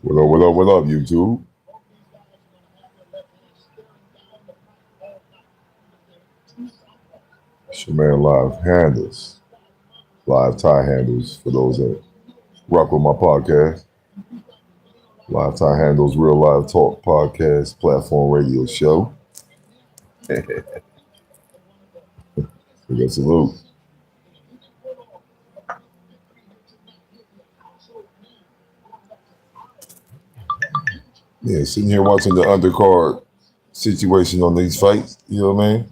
What up, what up, what up, YouTube? It's your man Live Handlez. Live tie handles for those that rock with my podcast. Live tie handles, real live talk podcast, platform radio show. We got salute. Yeah, sitting here watching the undercard situation on these fights. You know what I mean?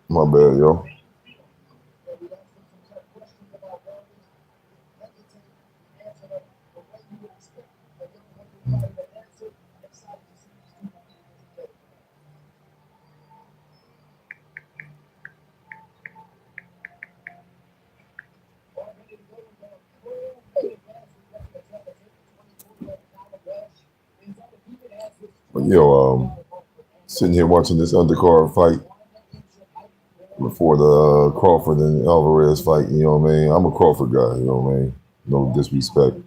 My bad, yo. But sitting here watching this undercard fight before the Crawford and Alvarez fight. You know what I mean? I'm a Crawford guy. You know what I mean? No disrespect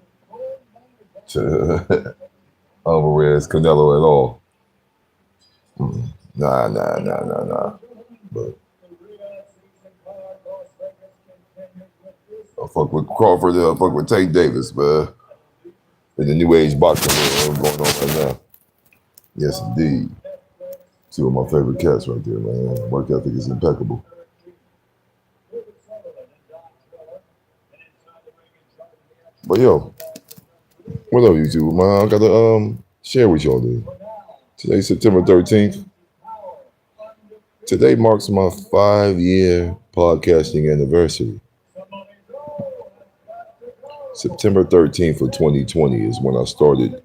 to Alvarez, Canelo at all. Nah. But I fuck with Crawford. I fuck with Tate Davis, but in the new age boxing going on right now. Yes, indeed. Two of my favorite cats right there, man. Work ethic is impeccable. But yo, what up, YouTube, man? I gotta share with y'all this. Today's September 13th. Today marks my 5-year podcasting anniversary. September 13th of 2020 is when I started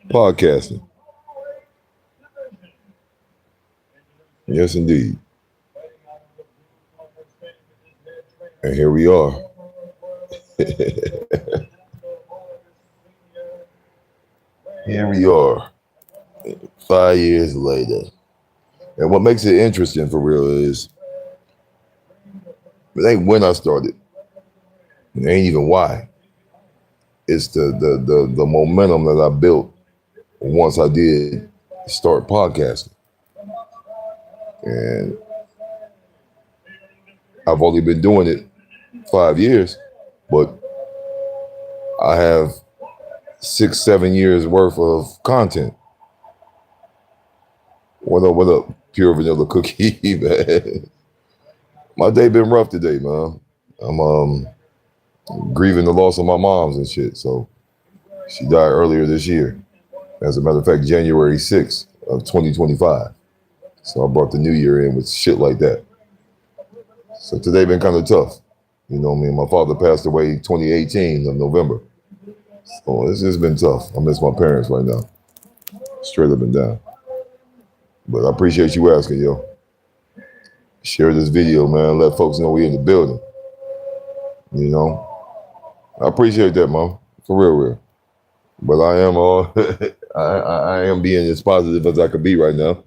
podcasting. Yes, indeed. And here we are. Here we are, 5 years later. And what makes it interesting for real is it ain't when I started. It ain't even why. It's the momentum that I built once I did start podcasting. And I've only been doing it 5 years, but I have 6-7 years worth of content. What up, pure vanilla cookie, man? My day been rough today, man. I'm grieving the loss of my mom's and shit. So she died earlier this year. As a matter of fact, January 6th of 2025. So I brought the new year in with shit like that. So today been kind of tough. You know what I mean? My father passed away 2018 of November. So it's just been tough. I miss my parents right now. Straight up and down. But I appreciate you asking, yo. Share this video, man. Let folks know we in the building. You know? I appreciate that, man. For real. But I am I am being as positive as I could be right now.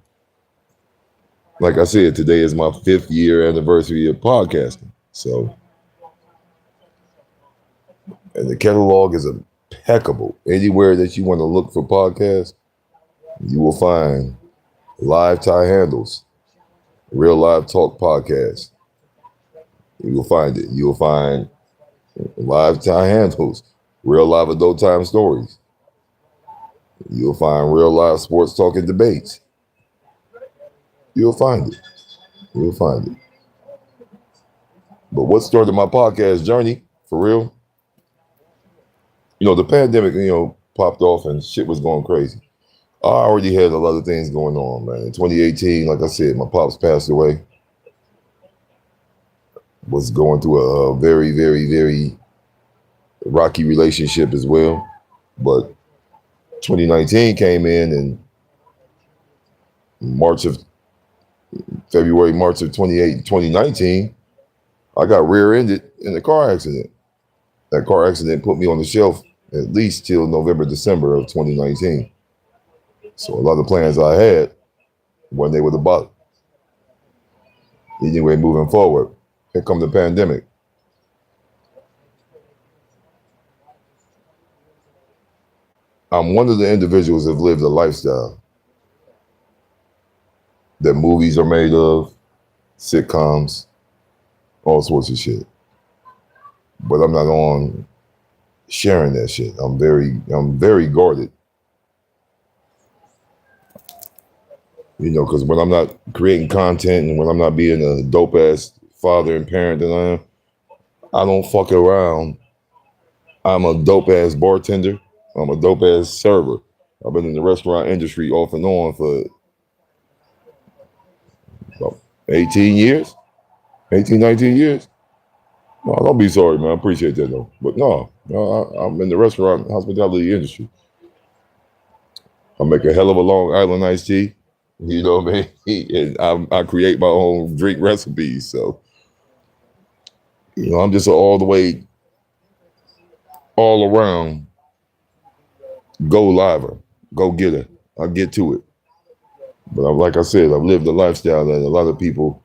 Like I said, today is my 5th year anniversary of podcasting. So, and the catalog is impeccable. Anywhere that you want to look for podcasts, you will find Live Tie Handles, Real Live Talk Podcast. You will find it. You will find Live Tie Handles, Real Live Adult Time Stories. You'll find Real Live Sports Talk and Debates. You'll find it. But what started my podcast journey, for real? The pandemic, popped off and shit was going crazy. I already had a lot of things going on, man. In 2018, like I said, my pops passed away. Was going through a very, very, very rocky relationship as well. But 2019 came in, and March of March of 2019, I got rear-ended in a car accident. That car accident put me on the shelf at least till November, December of 2019. So a lot of plans I had, when they were about anyway moving forward. Here come the pandemic. I'm one of the individuals that have lived a lifestyle that movies are made of, sitcoms, all sorts of shit. But I'm not on sharing that shit. I'm very guarded. You know, because when I'm not creating content and when I'm not being a dope ass father and parent that I am, I don't fuck around. I'm a dope ass bartender. I'm a dope ass server. I've been in the restaurant industry off and on for about 18 years, 18, 19 years. No, don't be sorry, man. I appreciate that, though. But no, I'm in the restaurant hospitality industry. I make a hell of a Long Island iced tea. You know what I mean? And I create my own drink recipes. So, you know, I'm just all the way, all around go liver, go getter. I get to it. But like I said, I've lived a lifestyle that a lot of people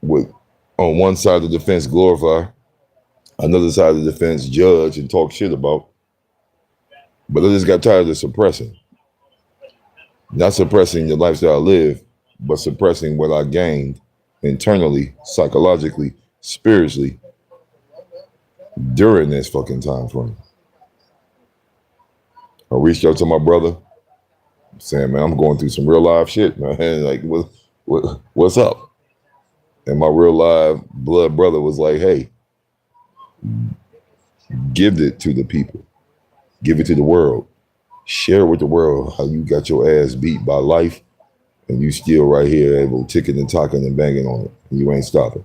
would, on one side of the fence, glorify, another side of the fence, judge and talk shit about. But I just got tired of suppressing. Not suppressing the lifestyle I live, but suppressing what I gained internally, psychologically, spiritually during this fucking time frame. I reached out to my brother, saying, man, I'm going through some real life shit, man. Like, what's up? And my real live blood brother was like, hey, give it to the people. Give it to the world. Share with the world how you got your ass beat by life and you still right here able ticking and talking and banging on it. And you ain't stopping.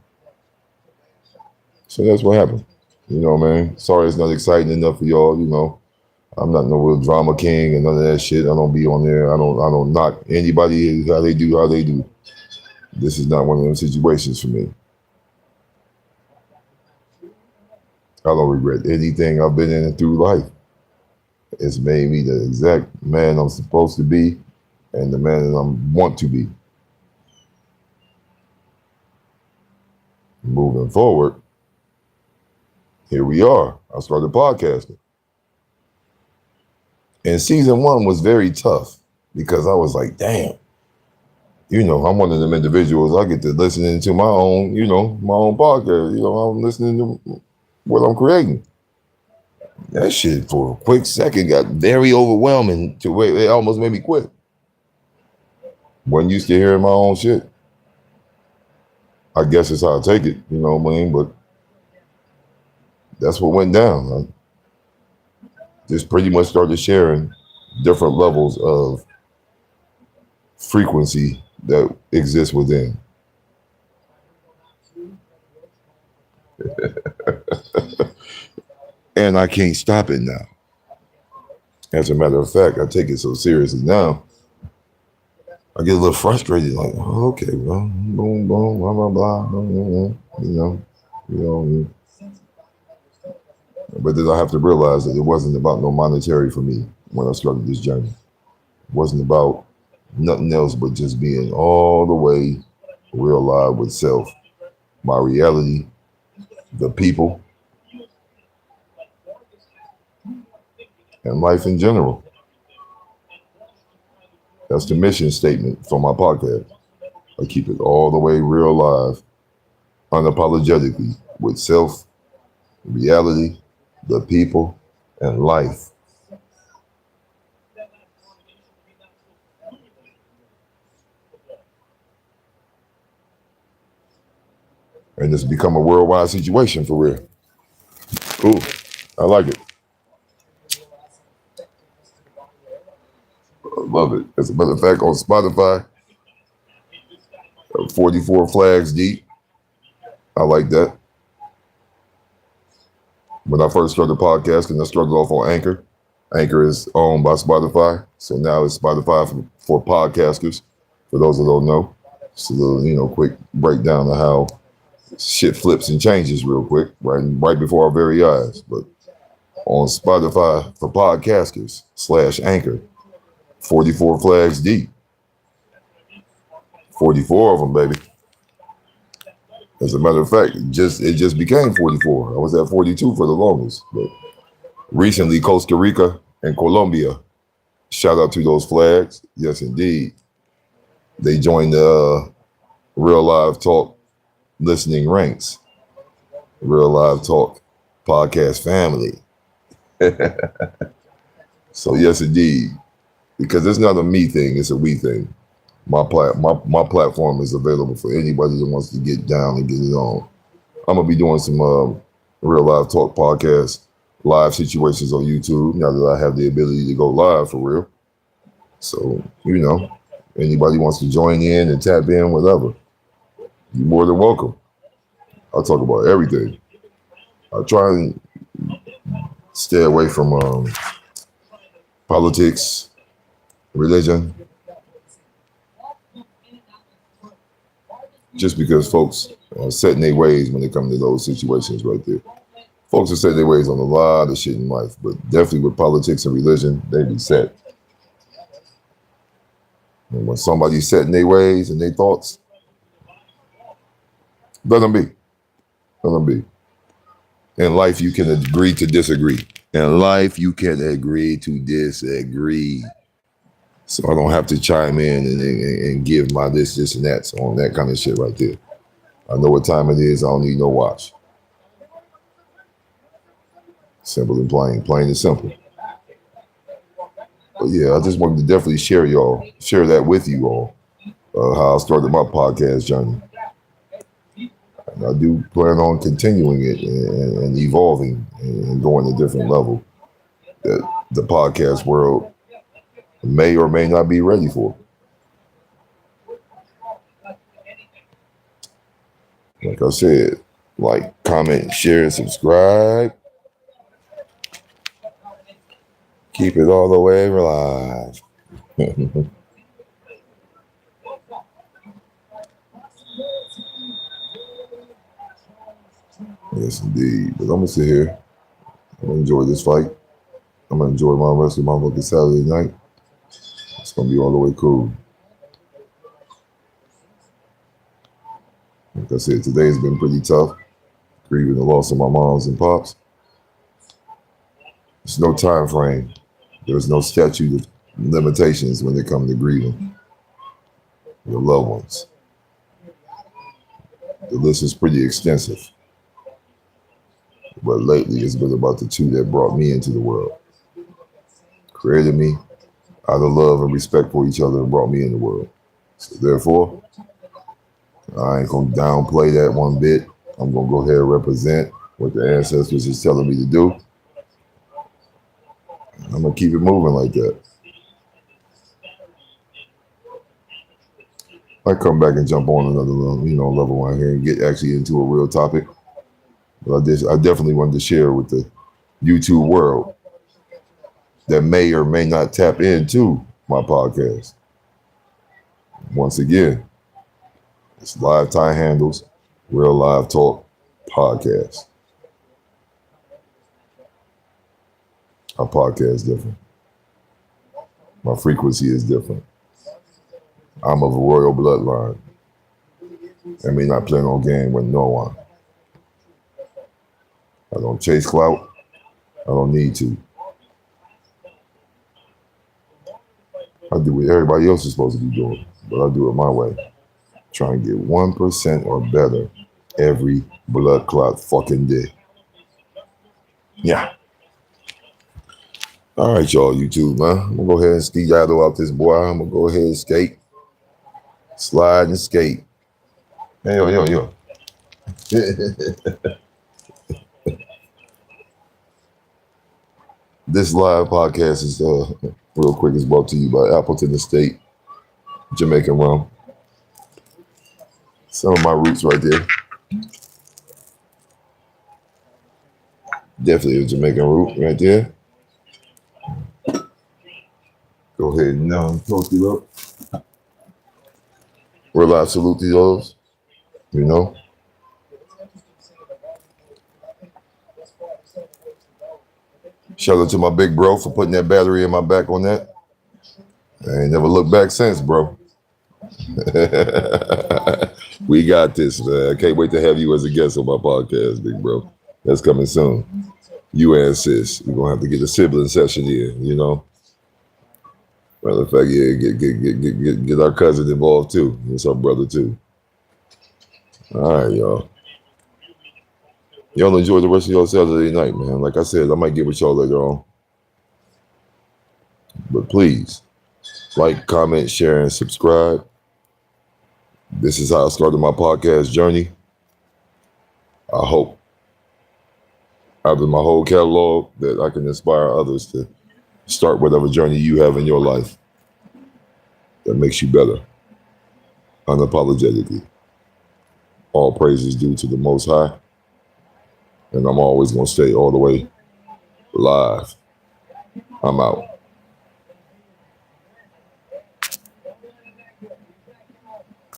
So that's what happened. You know, man. Sorry it's not exciting enough for y'all, you know. I'm not no real drama king and none of that shit. I don't be on there. I don't knock anybody how they do. This is not one of them situations for me. I don't regret anything I've been in through life. It's made me the exact man I'm supposed to be and the man that I want to be. Moving forward, here we are. I started podcasting. And season 1 was very tough because I was like, damn, you know, I'm one of them individuals. I get to listening to my own, you know, my own podcast. You know, I'm listening to what I'm creating. That shit for a quick second got very overwhelming to where it almost made me quit. Wasn't used to hearing my own shit. I guess it's how I take it, you know what I mean? But that's what went down. I just pretty much started sharing different levels of frequency that exists within. And I can't stop it now. As a matter of fact, I take it so seriously now. I get a little frustrated, like, oh, okay, well, boom, boom, blah, blah, blah, you know. But then I have to realize that it wasn't about no monetary for me when I started this journey. It wasn't about nothing else but just being all the way real live with self, my reality, the people, and life in general. That's the mission statement for my podcast. I keep it all the way real live, unapologetically, with self, reality, the people, and life. And it's become a worldwide situation for real. Cool. I like it. I love it. As a matter of fact, on Spotify, 44 flags deep. I like that. When I first started podcasting, I started off on Anchor. Anchor is owned by Spotify, so now it's Spotify for podcasters. For those that don't know, just a little, quick breakdown of how shit flips and changes real quick, right before our very eyes. But on Spotify for podcasters /Anchor, 44 flags deep, 44 of them, baby. As a matter of fact, it just became 44. I was at 42 for the longest, but recently Costa Rica and Colombia. Shout out to those flags. Yes, indeed. They joined the Real Live Talk listening ranks. Real Live Talk podcast family. So yes, indeed. Because it's not a me thing, it's a we thing. My platform is available for anybody that wants to get down and get it on. I'm going to be doing some Real Live Talk podcast live situations on YouTube now that I have the ability to go live for real. So, anybody wants to join in and tap in, whatever, you're more than welcome. I'll talk about everything. I try and stay away from politics, religion, just because folks are set in their ways when it comes to those situations right there. Folks are set in their ways on a lot of shit in life, but definitely with politics and religion, they be set. And when somebody's set in their ways and their thoughts, let them be. Let them be. In life, you can agree to disagree. In life, you can agree to disagree. So I don't have to chime in and give my this, and that on that kind of shit right there. I know what time it is. I don't need no watch. Simple and plain. Plain and simple. But yeah, I just wanted to definitely share that with you all, how I started my podcast journey. And I do plan on continuing it and evolving and going a different level that the podcast world may or may not be ready for. Like I said, like, comment, share, subscribe. Keep it all the way alive. Yes, indeed. But I'm going to sit here. I'm going to enjoy this fight. I'm going to enjoy my rest of my fucking Saturday night. It's going to be all the way cool. Like I said, today has been pretty tough. Grieving the loss of my moms and pops. There's no time frame. There's no statute of limitations when it comes to grieving your loved ones. The list is pretty extensive. But lately, it's been about the two that brought me into the world. Created me out of love and respect for each other and brought me in the world. So therefore, I ain't going to downplay that one bit. I'm going to go ahead and represent what the ancestors is telling me to do. I'm going to keep it moving like that. I come back and jump on another level right here and get actually into a real topic. But I definitely wanted to share with the YouTube world that may or may not tap into my podcast. Once again, it's Live Tie Handles, Real Live Talk Podcast. Our podcast is different. My frequency is different. I'm of a royal bloodline. I may not play no game with no one. I don't chase clout. I don't need to. I do what everybody else is supposed to be doing, but I do it my way. Trying to get 1% or better every blood clot fucking day. Yeah. All right, y'all, YouTube, man. I'm going to go ahead and ski-yaddle out this boy. I'm going to go ahead and skate. Slide and skate. Hey, yo. This live podcast is, real quick, is brought to you by Appleton Estate, Jamaican rum. Some of my roots right there. Definitely a Jamaican root right there. Go ahead and toast it up. Real I salute to those, you know. Shout out to my big bro for putting that battery in my back on that. I ain't never looked back since, bro. We got this, man. I can't wait to have you as a guest on my podcast, big bro. That's coming soon. You and sis. We're gonna have to get a sibling session in, you know. Matter of fact, yeah, get our cousin involved too. It's our brother too. All right, y'all. Y'all enjoy the rest of your Saturday night, man. Like I said, I might get with y'all later on. But please, like, comment, share, and subscribe. This is how I started my podcast journey. I hope out of my whole catalog that I can inspire others to start whatever journey you have in your life that makes you better, unapologetically. All praise is due to the Most High, and I'm always going to stay all the way live. I'm out.